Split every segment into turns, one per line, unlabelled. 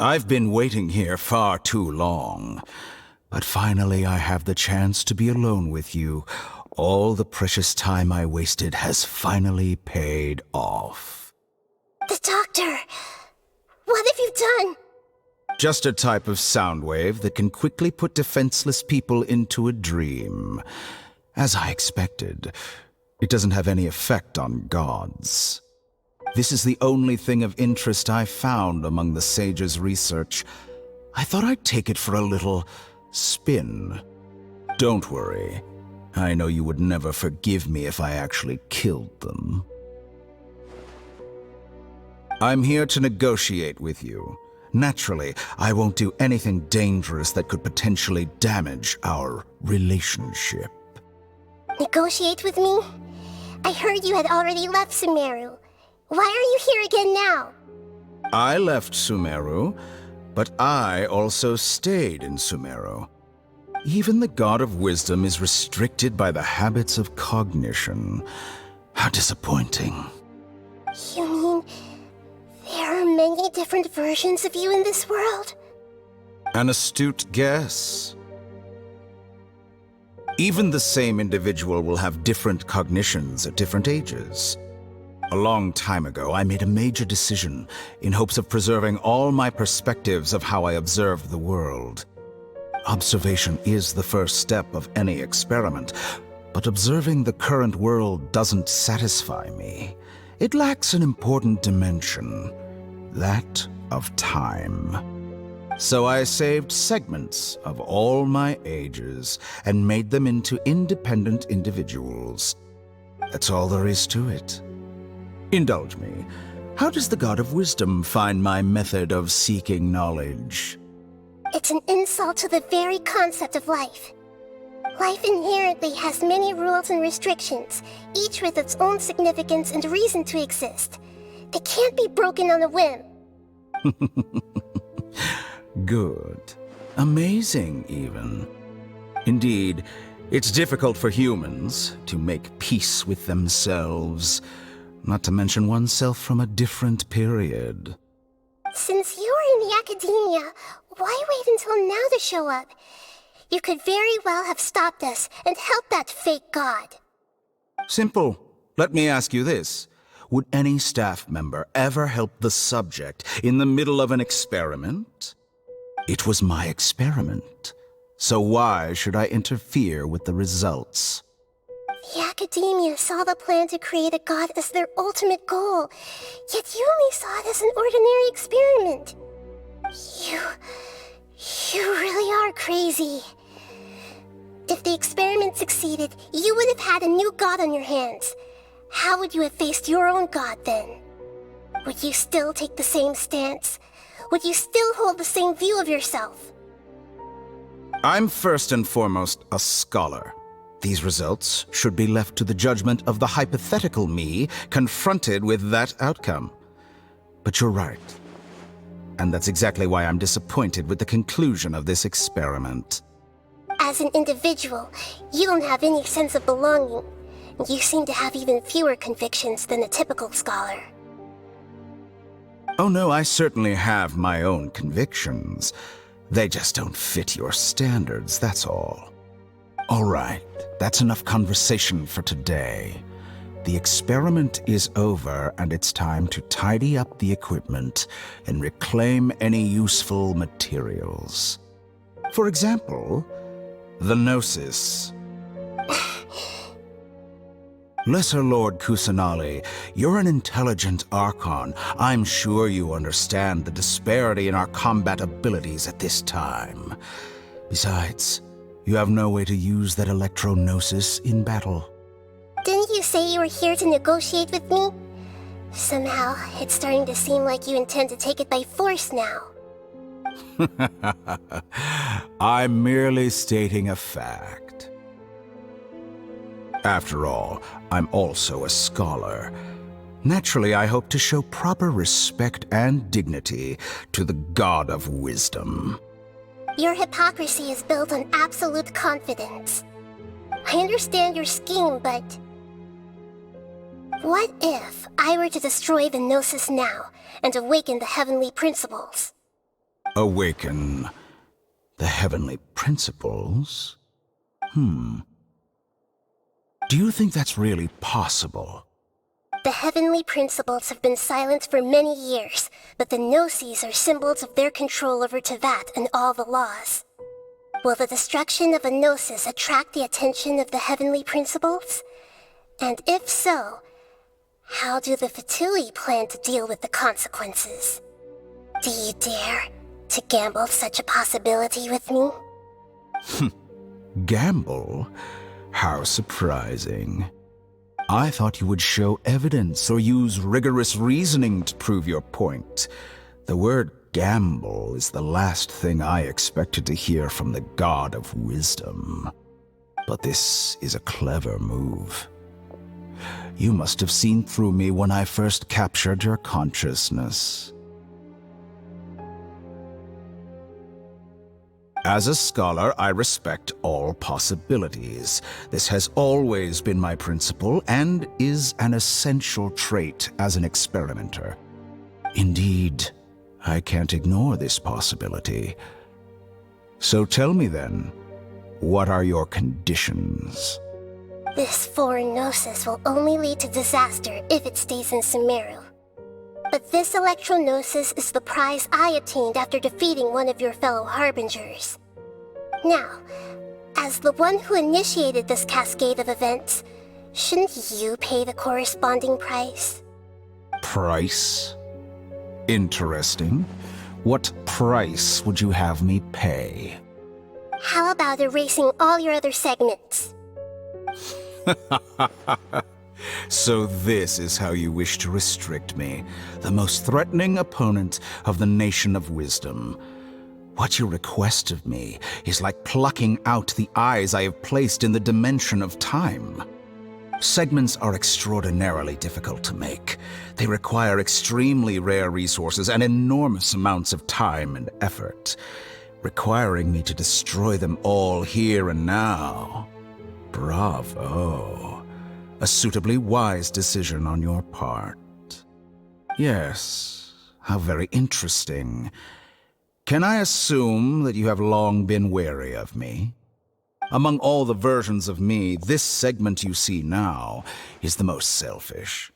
I've been waiting here far too long. But finally I have the chance to be alone with you. All the precious time I wasted has finally paid off.
The Doctor! What have you done?
Just a type of sound wave that can quickly put defenseless people into a dream. As I expected, it doesn't have any effect on gods. This is the only thing of interest I found among the sage's research. I thought I'd take it for a little spin. Don't worry. I know you would never forgive me if I actually killed them. I'm here to negotiate with you. Naturally, I won't do anything dangerous that could potentially damage our relationship.
Negotiate with me? I heard you had already left Sumeru. Why are you here again now?
I left Sumeru, but I also stayed in Sumeru. Even the God of Wisdom is restricted by the habits of cognition. How disappointing.
You mean there are many different versions of you in this world?
An astute guess. Even the same individual will have different cognitions at different ages. A long time ago, I made a major decision in hopes of preserving all my perspectives of how I observe the world. Observation is the first step of any experiment, but observing the current world doesn't satisfy me. It lacks an important dimension, that of time. So I saved segments of all my ages and made them into independent individuals. That's all there is to it. Indulge me. How does the God of Wisdom find my method of seeking knowledge?
It's an insult to the very concept of life. Life inherently has many rules and restrictions, each with its own significance and reason to exist. They can't be broken on a whim.
Good. Amazing, even. Indeed, it's difficult for humans to make peace with themselves, not to mention oneself from a different period.
Since you're in the academia, why wait until now to show up? You could very well have stopped us and helped that fake god.
Simple. Let me ask you this. Would any staff member ever help the subject in the middle of an experiment? It was my experiment. So why should I interfere with the results?
The academia saw the plan to create a god as their ultimate goal, yet you only saw it as an ordinary experiment. You really are crazy. If the experiment succeeded, you would have had a new god on your hands. How would you have faced your own god then? Would you still take the same stance? Would you still hold the same view of yourself?
I'm first and foremost a scholar. These results should be left to the judgment of the hypothetical me confronted with that outcome. But you're right. And that's exactly why I'm disappointed with the conclusion of this experiment.
As an individual, you don't have any sense of belonging. You seem to have even fewer convictions than a typical scholar.
Oh no, I certainly have my own convictions. They just don't fit your standards, that's all. All right, that's enough conversation for today. The experiment is over, and it's time to tidy up the equipment and reclaim any useful materials. For example, the gnosis. Lesser Lord Kusanali, you're an intelligent Archon. I'm sure you understand the disparity in our combat abilities at this time. Besides, you have no way to use that Electro gnosis in battle.
Didn't you say you were here to negotiate with me? Somehow, it's starting to seem like you intend to take it by force now.
I'm merely stating a fact. After all, I'm also a scholar. Naturally, I hope to show proper respect and dignity to the God of Wisdom.
Your hypocrisy is built on absolute confidence. I understand your scheme, but... what if I were to destroy the Gnosis now and awaken the heavenly principles?
Awaken the heavenly principles? Do you think that's really possible?
The heavenly principles have been silent for many years, but the gnosis are symbols of their control over Tevat and all the laws. Will the destruction of a gnosis attract the attention of the heavenly principles? And if so, how do the Fatui plan to deal with the consequences? Do you dare to gamble such a possibility with me?
Gamble? How surprising. I thought you would show evidence or use rigorous reasoning to prove your point. The word gamble is the last thing I expected to hear from the god of wisdom. But this is a clever move. You must have seen through me when I first captured your consciousness. As a scholar, I respect all possibilities. This has always been my principle and is an essential trait as an experimenter. Indeed, I can't ignore this possibility. So tell me then, what are your conditions?
This foreign gnosis will only lead to disaster if it stays in Sumeru. But this Electro gnosis is the prize I obtained after defeating one of your fellow harbingers. Now, as the one who initiated this cascade of events, shouldn't you pay the corresponding price?
Price? Interesting. What price would you have me pay?
How about erasing all your other segments?
So this is how you wish to restrict me, the most threatening opponent of the Nation of Wisdom. What you request of me is like plucking out the eyes I have placed in the dimension of time. Segments are extraordinarily difficult to make. They require extremely rare resources and enormous amounts of time and effort, requiring me to destroy them all here and now. Bravo. A suitably wise decision on your part. Yes, how very interesting. Can I assume that you have long been wary of me? Among all the versions of me, this segment you see now is the most selfish.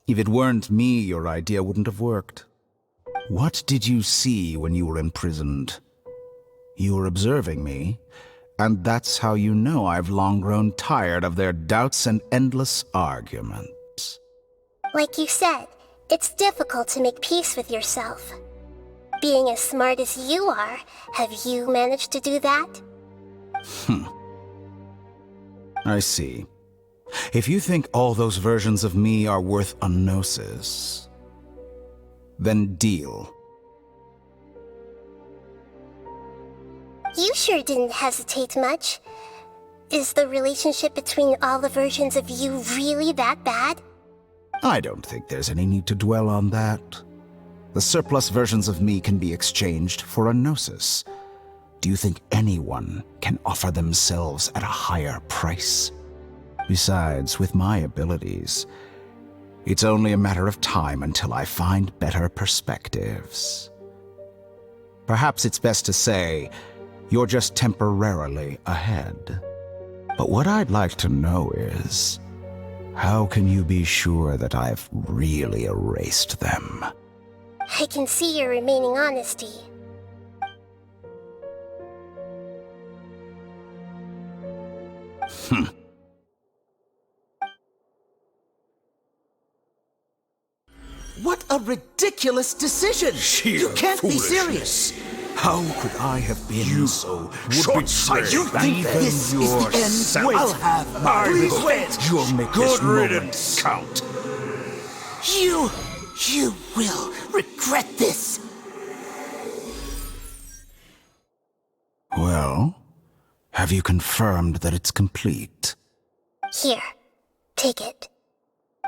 If it weren't me, your idea wouldn't have worked. What did you see when you were imprisoned? You were observing me, and that's how you know I've long grown tired of their doubts and endless arguments.
Like you said, it's difficult to make peace with yourself. Being as smart as you are, have you managed to do that?
I see. If you think all those versions of me are worth a gnosis, then deal.
You sure didn't hesitate much. Is the relationship between all the versions of you really that bad?
I don't think there's any need to dwell on that. The surplus versions of me can be exchanged for a gnosis. Do you think anyone can offer themselves at a higher price? Besides, with my abilities, it's only a matter of time until I find better perspectives. Perhaps it's best to say, you're just temporarily ahead. But what I'd like to know is, how can you be sure that I've really erased them?
I can see your remaining honesty.
What a ridiculous decision!
Sheer
You can't be
foolishness.
serious!
How could I have been so
short-sighted.
You think this is the end? I'll have my revenge!
You'll make
Good
this moment
riddance.
count.
You will regret this!
Well, have you confirmed that it's complete?
Here, take it.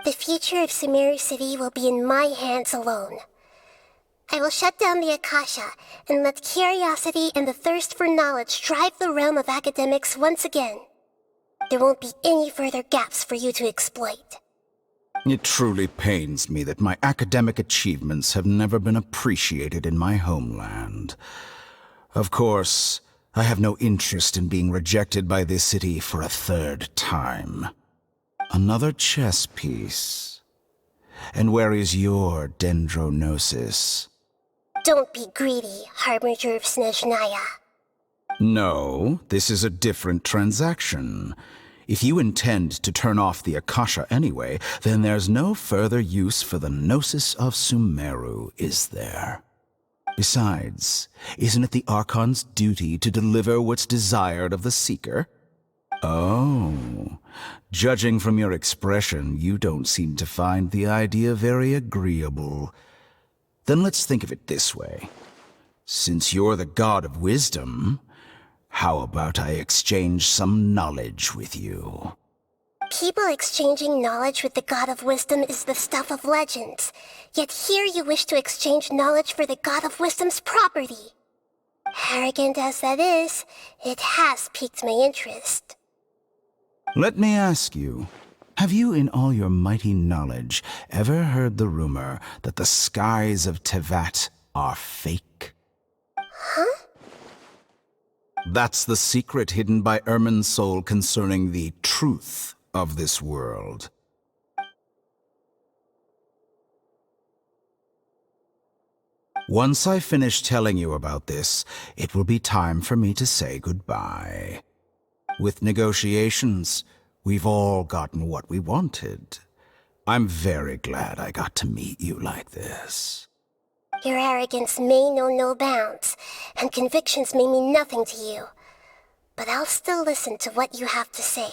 The future of Sumeru City will be in my hands alone. I will shut down the Akasha and let curiosity and the thirst for knowledge drive the realm of academics once again. There won't be any further gaps for you to exploit.
It truly pains me that my academic achievements have never been appreciated in my homeland. Of course, I have no interest in being rejected by this city for a third time. Another chess piece. And where is your Dendro gnosis?
Don't be greedy, Harbinger of Snezhnaya.
No, this is a different transaction. If you intend to turn off the Akasha anyway, then there's no further use for the gnosis of Sumeru, is there? Besides, isn't it the Archon's duty to deliver what's desired of the Seeker? Oh, judging from your expression, you don't seem to find the idea very agreeable. Then let's think of it this way. Since you're the god of wisdom, how about I exchange some knowledge with you?
People exchanging knowledge with the God of Wisdom is the stuff of legends. Yet here you wish to exchange knowledge for the God of Wisdom's property. Arrogant as that is, it has piqued my interest.
Let me ask you, have you in all your mighty knowledge ever heard the rumor that the skies of Tevat are fake?
Huh?
That's the secret hidden by Ermin's soul concerning the truth of this world. Once I finish telling you about this, it will be time for me to say goodbye. With negotiations, we've all gotten what we wanted. I'm very glad I got to meet you like this.
Your arrogance may know no bounds, and convictions may mean nothing to you. But I'll still listen to what you have to say.